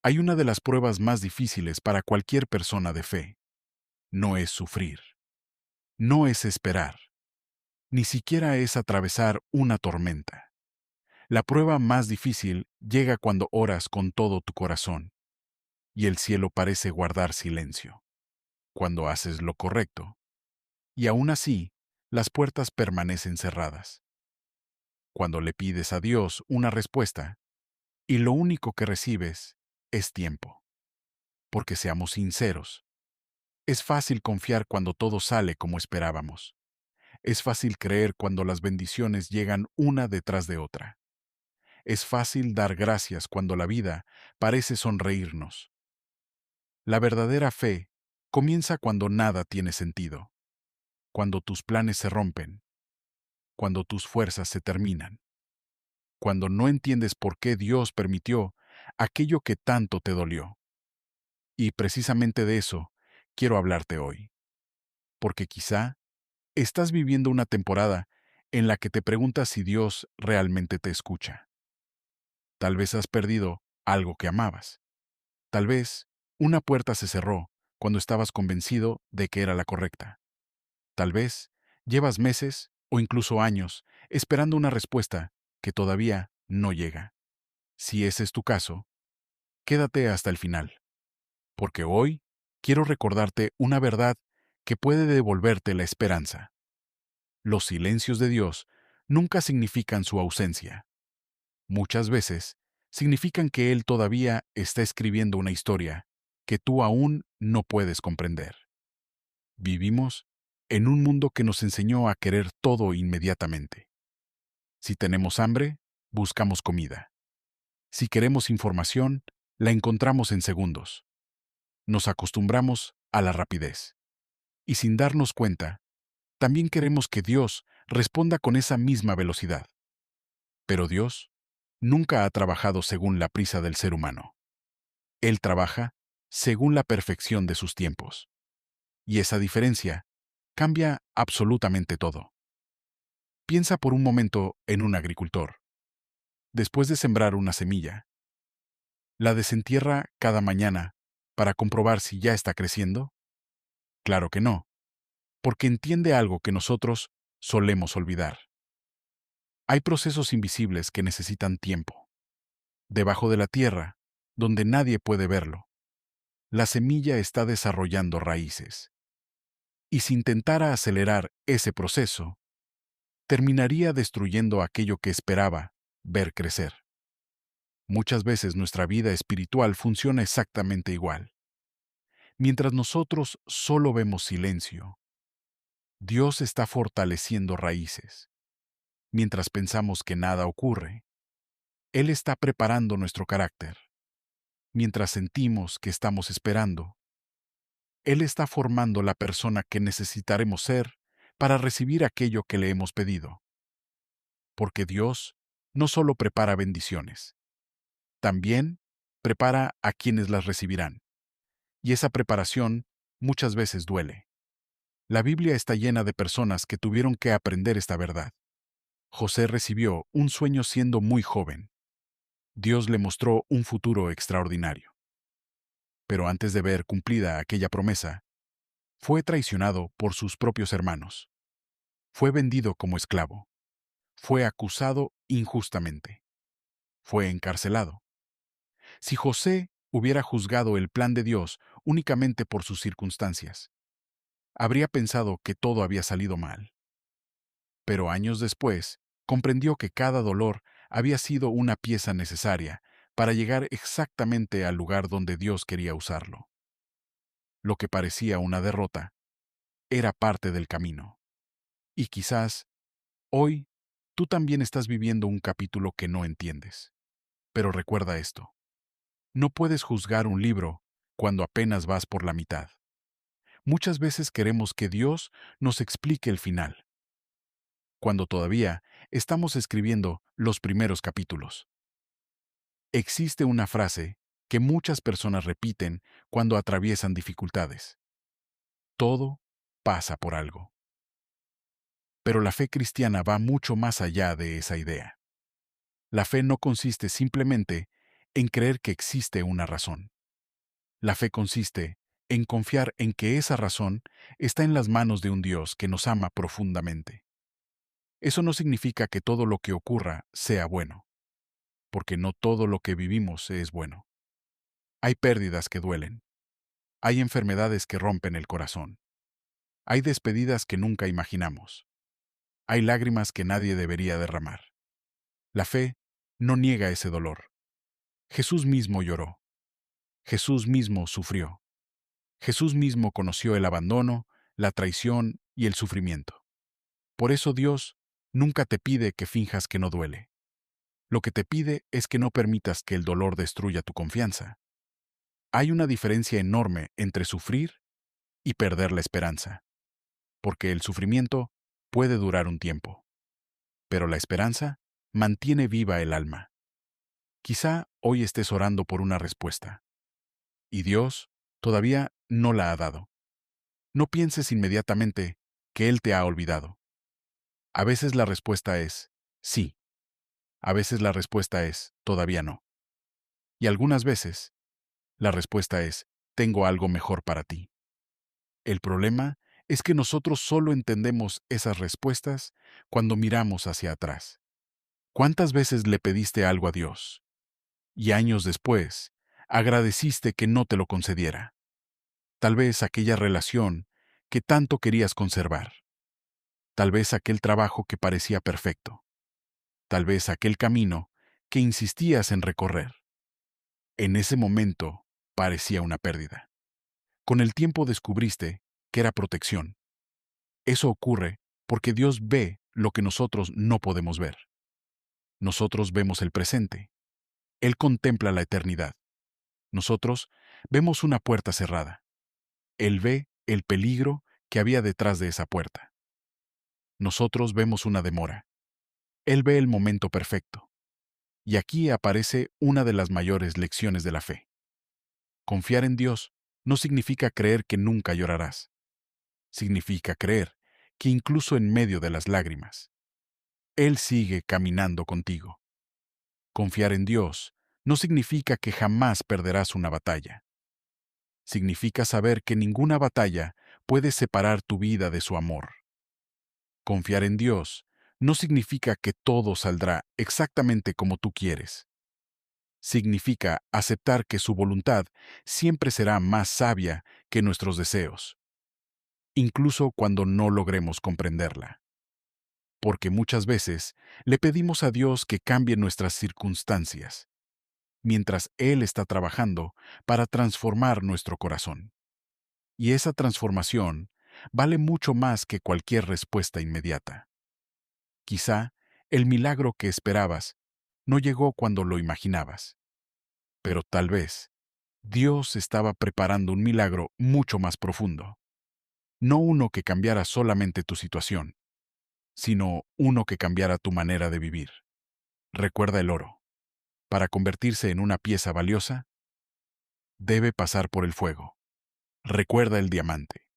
Hay una de las pruebas más difíciles para cualquier persona de fe. No es sufrir, no es esperar, ni siquiera es atravesar una tormenta. La prueba más difícil llega cuando oras con todo tu corazón y el cielo parece guardar silencio. Cuando haces lo correcto y aún así las puertas permanecen cerradas. Cuando le pides a Dios una respuesta y lo único que recibes es tiempo. Porque seamos sinceros, es fácil confiar cuando todo sale como esperábamos. Es fácil creer cuando las bendiciones llegan una detrás de otra. Es fácil dar gracias cuando la vida parece sonreírnos. La verdadera fe comienza cuando nada tiene sentido, cuando tus planes se rompen, cuando tus fuerzas se terminan, cuando no entiendes por qué Dios permitió aquello que tanto te dolió. Y precisamente de eso quiero hablarte hoy, porque quizá estás viviendo una temporada en la que te preguntas si Dios realmente te escucha. Tal vez has perdido algo que amabas. Tal vez una puerta se cerró cuando estabas convencido de que era la correcta. Tal vez llevas meses o incluso años esperando una respuesta que todavía no llega. Si ese es tu caso, quédate hasta el final, porque hoy quiero recordarte una verdad que puede devolverte la esperanza. Los silencios de Dios nunca significan su ausencia. Muchas veces significan que Él todavía está escribiendo una historia que tú aún no puedes comprender. Vivimos en un mundo que nos enseñó a querer todo inmediatamente. Si tenemos hambre, buscamos comida. Si queremos información, la encontramos en segundos. Nos acostumbramos a la rapidez. Y sin darnos cuenta, también queremos que Dios responda con esa misma velocidad. Pero Dios nunca ha trabajado según la prisa del ser humano. Él trabaja según la perfección de sus tiempos. Y esa diferencia cambia absolutamente todo. Piensa por un momento en un agricultor. Después de sembrar una semilla, ¿la desentierra cada mañana para comprobar si ya está creciendo? Claro que no, porque entiende algo que nosotros solemos olvidar. Hay procesos invisibles que necesitan tiempo. Debajo de la tierra, donde nadie puede verlo, la semilla está desarrollando raíces. Y si intentara acelerar ese proceso, terminaría destruyendo aquello que esperaba ver crecer. Muchas veces nuestra vida espiritual funciona exactamente igual. Mientras nosotros solo vemos silencio, Dios está fortaleciendo raíces. Mientras pensamos que nada ocurre, Él está preparando nuestro carácter. Mientras sentimos que estamos esperando, Él está formando la persona que necesitaremos ser para recibir aquello que le hemos pedido. Porque Dios no solo prepara bendiciones, también prepara a quienes las recibirán. Y esa preparación muchas veces duele. La Biblia está llena de personas que tuvieron que aprender esta verdad. José recibió un sueño siendo muy joven. Dios le mostró un futuro extraordinario. Pero antes de ver cumplida aquella promesa, fue traicionado por sus propios hermanos. Fue vendido como esclavo. Fue acusado injustamente. Fue encarcelado. Si José hubiera juzgado el plan de Dios únicamente por sus circunstancias, habría pensado que todo había salido mal. Pero años después, comprendió que cada dolor había sido una pieza necesaria para llegar exactamente al lugar donde Dios quería usarlo. Lo que parecía una derrota era parte del camino. Y quizás, hoy, tú también estás viviendo un capítulo que no entiendes. Pero recuerda esto. No puedes juzgar un libro cuando apenas vas por la mitad. Muchas veces queremos que Dios nos explique el final, cuando todavía estamos escribiendo los primeros capítulos. Existe una frase que muchas personas repiten cuando atraviesan dificultades. Todo pasa por algo. Pero la fe cristiana va mucho más allá de esa idea. La fe no consiste simplemente en creer que existe una razón. La fe consiste en confiar en que esa razón está en las manos de un Dios que nos ama profundamente. Eso no significa que todo lo que ocurra sea bueno, porque no todo lo que vivimos es bueno. Hay pérdidas que duelen, hay enfermedades que rompen el corazón, hay despedidas que nunca imaginamos, hay lágrimas que nadie debería derramar. La fe no niega ese dolor. Jesús mismo lloró, Jesús mismo sufrió, Jesús mismo conoció el abandono, la traición y el sufrimiento. Por eso Dios nunca te pide que finjas que no duele. Lo que te pide es que no permitas que el dolor destruya tu confianza. Hay una diferencia enorme entre sufrir y perder la esperanza, porque el sufrimiento puede durar un tiempo, pero la esperanza mantiene viva el alma. Quizá hoy estés orando por una respuesta, y Dios todavía no la ha dado. No pienses inmediatamente que Él te ha olvidado. A veces la respuesta es sí, a veces la respuesta es todavía no. Y algunas veces la respuesta es tengo algo mejor para ti. El problema es que nosotros solo entendemos esas respuestas cuando miramos hacia atrás. ¿Cuántas veces le pediste algo a Dios y años después agradeciste que no te lo concediera? Tal vez aquella relación que tanto querías conservar. Tal vez aquel trabajo que parecía perfecto. Tal vez aquel camino que insistías en recorrer. En ese momento parecía una pérdida. Con el tiempo descubriste que era protección. Eso ocurre porque Dios ve lo que nosotros no podemos ver. Nosotros vemos el presente. Él contempla la eternidad. Nosotros vemos una puerta cerrada. Él ve el peligro que había detrás de esa puerta. Nosotros vemos una demora. Él ve el momento perfecto. Y aquí aparece una de las mayores lecciones de la fe. Confiar en Dios no significa creer que nunca llorarás. Significa creer que incluso en medio de las lágrimas, Él sigue caminando contigo. Confiar en Dios no significa que jamás perderás una batalla. Significa saber que ninguna batalla puede separar tu vida de su amor. Confiar en Dios no significa que todo saldrá exactamente como tú quieres. Significa aceptar que su voluntad siempre será más sabia que nuestros deseos, incluso cuando no logremos comprenderla. Porque muchas veces le pedimos a Dios que cambie nuestras circunstancias, mientras Él está trabajando para transformar nuestro corazón. Y esa transformación vale mucho más que cualquier respuesta inmediata. Quizá el milagro que esperabas no llegó cuando lo imaginabas, pero tal vez Dios estaba preparando un milagro mucho más profundo, no uno que cambiara solamente tu situación, sino uno que cambiara tu manera de vivir. Recuerda el oro. Para convertirse en una pieza valiosa, debe pasar por el fuego. Recuerda el diamante.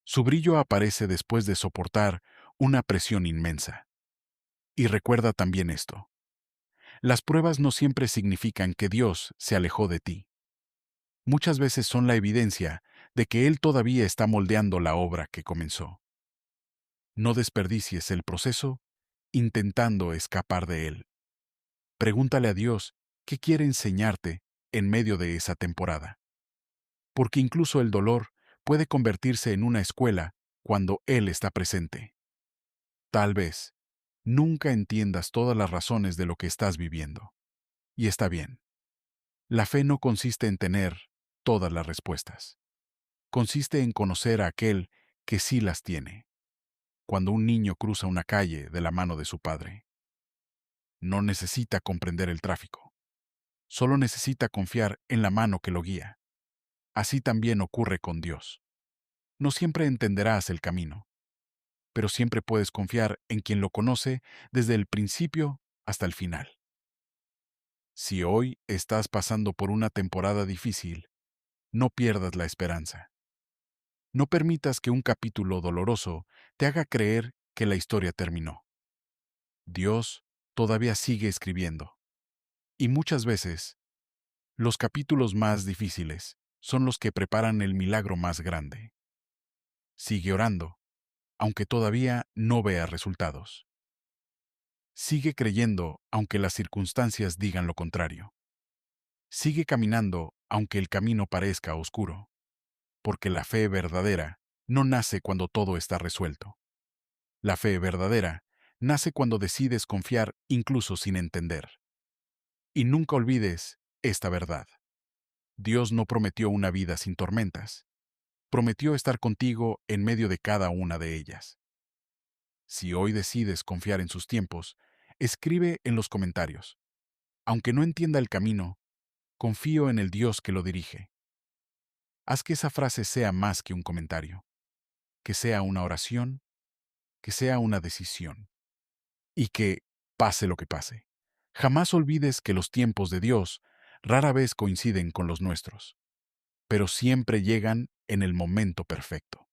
Su brillo aparece después de soportar una presión inmensa. Y recuerda también esto. Las pruebas no siempre significan que Dios se alejó de ti. Muchas veces son la evidencia de que Él todavía está moldeando la obra que comenzó. No desperdicies el proceso intentando escapar de Él. Pregúntale a Dios qué quiere enseñarte en medio de esa temporada. Porque incluso el dolor puede convertirse en una escuela cuando Él está presente. Tal vez nunca entiendas todas las razones de lo que estás viviendo. Y está bien. La fe no consiste en tener todas las respuestas. Consiste en conocer a aquel que sí las tiene. Cuando un niño cruza una calle de la mano de su padre, no necesita comprender el tráfico. Solo necesita confiar en la mano que lo guía. Así también ocurre con Dios. No siempre entenderás el camino, pero siempre puedes confiar en quien lo conoce desde el principio hasta el final. Si hoy estás pasando por una temporada difícil, no pierdas la esperanza. No permitas que un capítulo doloroso te haga creer que la historia terminó. Dios todavía sigue escribiendo. Y muchas veces Los capítulos más difíciles son los que preparan el milagro más grande. Sigue orando, aunque todavía no vea resultados. Sigue creyendo, aunque las circunstancias digan lo contrario. Sigue caminando, aunque el camino parezca oscuro, porque la fe verdadera no nace cuando todo está resuelto. La fe verdadera nace cuando decides confiar incluso sin entender. Y nunca olvides esta verdad. Dios no prometió una vida sin tormentas. Prometió estar contigo en medio de cada una de ellas. Si hoy decides confiar en sus tiempos, escribe en los comentarios. Aunque no entienda el camino, confío en el Dios que lo dirige. Haz que esa frase sea más que un comentario, que sea una oración, que sea una decisión. Y que, pase lo que pase, jamás olvides que los tiempos de Dios rara vez coinciden con los nuestros, pero siempre llegan en el momento perfecto.